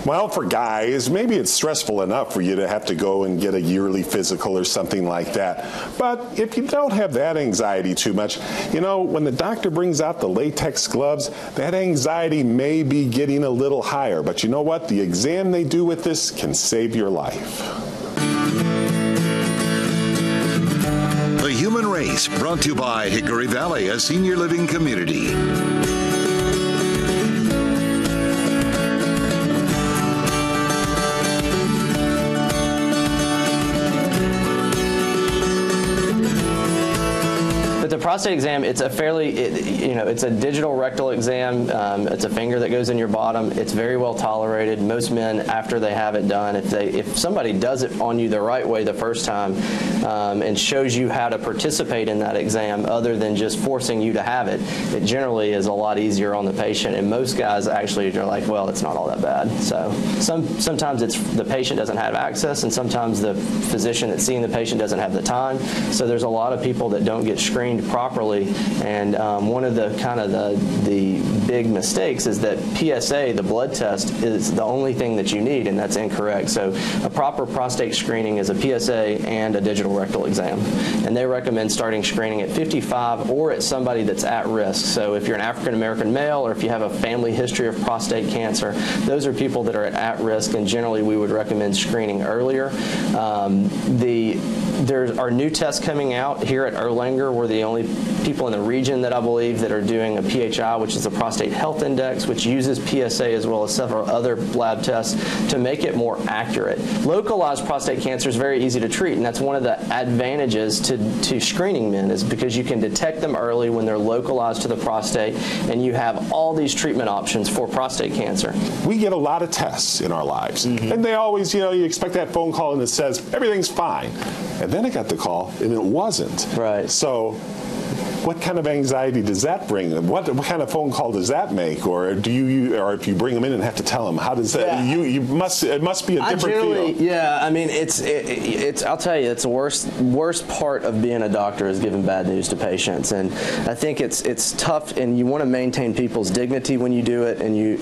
Well, for guys, maybe it's stressful enough for you to have to go and get a yearly physical or something like that. But if you don't have that anxiety too much, you know, when the doctor brings out the latex gloves, that anxiety may be getting a little higher. But you know what? The exam they do with this can save your life. The Human Race, brought to you by Hickory Valley, a senior living community. With the prostate exam, it's a it's a digital rectal exam. It's a finger that goes in your bottom. It's very well tolerated. Most men, after they have it done, if somebody does it on you the right way the first time and shows you how to participate in that exam, other than just forcing you to have it, it generally is a lot easier on the patient. And most guys actually are like, well, it's not all that bad. So sometimes it's the patient doesn't have access, and sometimes the physician that's seeing the patient doesn't have the time. So there's a lot of people that don't get screened properly, and one of the the big mistakes is that PSA, the blood test, is the only thing that you need, and that's incorrect. So a proper prostate screening is a PSA and a digital rectal exam, and they recommend starting screening at 55 or at somebody that's at risk. So if you're an African American male, or if you have a family history of prostate cancer, those are people that are at risk, and generally we would recommend screening earlier. There are new tests coming out here at Erlanger. We're the only people in the region that I believe that are doing a PHI, which is a prostate health index, which uses PSA as well as several other lab tests to make it more accurate. Localized prostate cancer is very easy to treat, and that's one of the advantages to screening men, is because you can detect them early when they're localized to the prostate, and you have all these treatment options for prostate cancer. We get a lot of tests in our lives, and they always, you expect that phone call and it says everything's fine. And then I got the call and it wasn't. Right. So what kind of anxiety does that bring? What kind of phone call does that make? Or or if you bring them in and have to tell them, how does that? Yeah. It must be a different feel. Yeah, I mean, it's. I'll tell you, it's the worst part of being a doctor is giving bad news to patients, and I think it's tough, and you want to maintain people's dignity when you do it, and you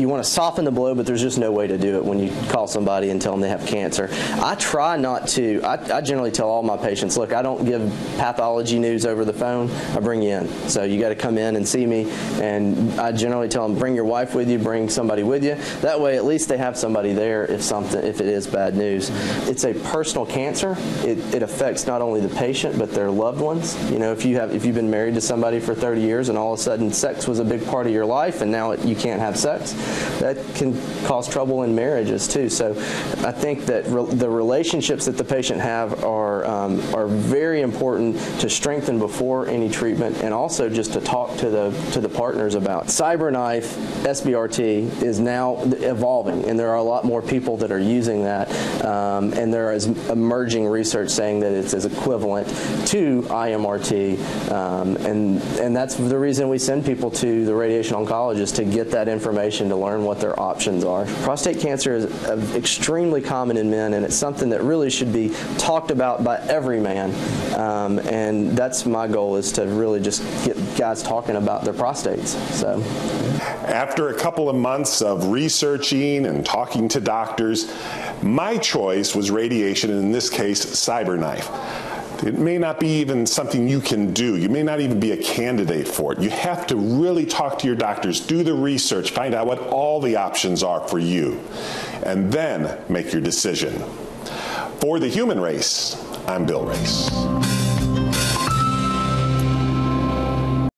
want to soften the blow, but there's just no way to do it when you call somebody and tell them they have cancer. I try not to. I generally tell all my patients, look, I don't give pathology news over the phone. I bring you in. So you got to come in and see me, and I generally tell them, bring your wife with you, bring somebody with you. That way at least they have somebody there if it is bad news. It's a personal cancer. It affects not only the patient but their loved ones. If you've been married to somebody for 30 years and all of a sudden sex was a big part of your life and now you can't have sex, that can cause trouble in marriages too. So I think that the relationships that the patient have are very important to strengthen before any treatment, and also just to talk to the partners about. CyberKnife SBRT is now evolving, and there are a lot more people that are using that, and there is emerging research saying that it's as equivalent to IMRT, and that's the reason we send people to the radiation oncologist, to get that information, to learn what their options are. Prostate cancer is extremely common in men, and it's something that really should be talked about by every man, and that's my goal, is to really just get guys talking about their prostates. So, after a couple of months of researching and talking to doctors, my choice was radiation, and in this case, CyberKnife. It may not be even something you can do. You may not even be a candidate for it. You have to really talk to your doctors, do the research, find out what all the options are for you, and then make your decision. For The Human Race, I'm Bill Race.